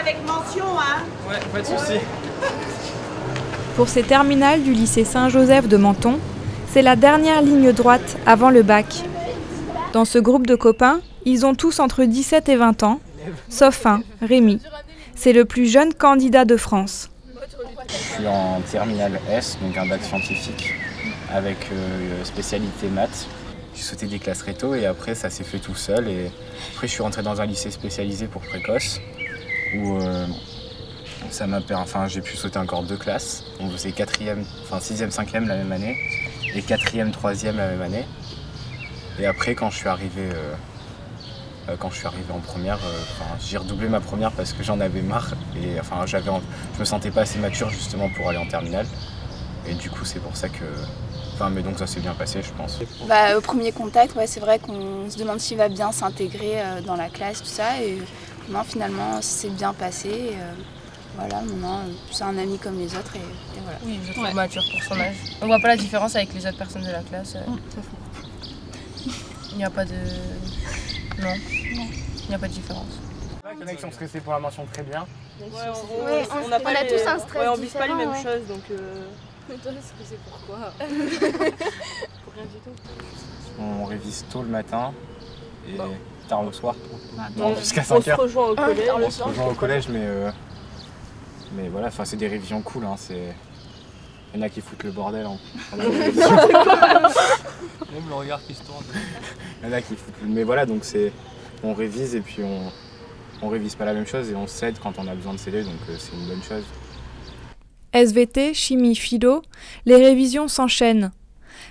avec mention, hein. Ouais, pas de soucis. Pour ces terminales du lycée Saint-Joseph de Menton, c'est la dernière ligne droite avant le bac. Dans ce groupe de copains, ils ont tous entre 17 et 20 ans, sauf un, Rémi. C'est le plus jeune candidat de France. Je suis en terminale S, donc un bac scientifique, avec spécialité maths. J'ai sauté des classes réto et après ça s'est fait tout seul. Et après je suis rentré dans un lycée spécialisé pour précoce, où ça m'a j'ai pu sauter encore 2 classes. On faisait 6e, 5e la même année et 4e, 3e la même année. Et après quand je suis arrivé en première, j'ai redoublé ma première parce que j'en avais marre et je me sentais pas assez mature justement pour aller en terminale. Et du coup c'est pour ça que... mais donc ça s'est bien passé je pense. Au premier contact, ouais, c'est vrai qu'on se demande s'il va bien s'intégrer dans la classe, tout ça. Et non, finalement, c'est bien passé. Et, voilà, maintenant, c'est un ami comme les autres. Et voilà. Oui, je trouve mature pour son âge. On voit pas la différence avec les autres personnes de la classe. Il n'y a pas de... Non. Il n'y a pas de différence. Il y en a qui sont stressés pour la mention très bien. On a tous un stress. On vise pas les mêmes choses, donc... Toi, c'est pourquoi? Pour rien du tout. On révise tôt le matin et tard le soir. Jusqu'à On 5 se heures. rejoint au collège. On se rejoint au collège, mais voilà, c'est des révisions cool. Hein, il y en a qui foutent le bordel pendant les révisions. Même le regard qui se tourne. Il y en a qui foutent... Mais voilà, donc on révise et puis on révise pas la même chose et on s'aide quand on a besoin de s'aider, donc c'est une bonne chose. SVT, chimie, philo, les révisions s'enchaînent.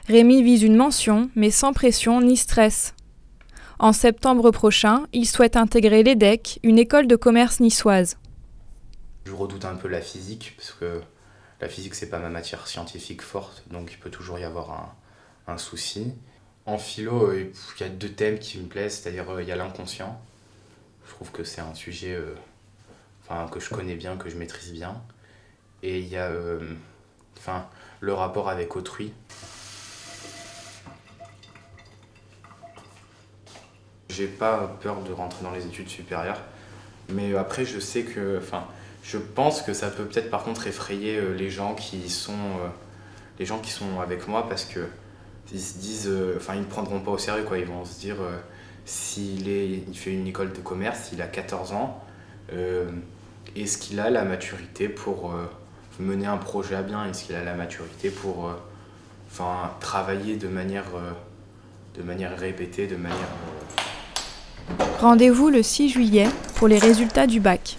Rémi vise une mention, mais sans pression ni stress. En septembre prochain, il souhaite intégrer l'EDEC, une école de commerce niçoise. Je redoute un peu la physique, parce que la physique c'est pas ma matière scientifique forte, donc il peut toujours y avoir un souci. En philo, il y a 2 thèmes qui me plaisent, c'est-à-dire il y a l'inconscient. Je trouve que c'est un sujet que je connais bien, que je maîtrise bien. Et il y a le rapport avec autrui. J'ai pas peur de rentrer dans les études supérieures, mais après je sais que, je pense que ça peut peut-être par contre effrayer les gens qui sont avec moi, parce que ils se disent, ils ne prendront pas au sérieux quoi. Ils vont se dire il fait une école de commerce, il a 14 ans, est-ce qu'il a la maturité pour mener un projet à bien? Est-ce qu'il a la maturité pour travailler de manière répétée, de manière... Rendez-vous le 6 juillet pour les résultats du bac.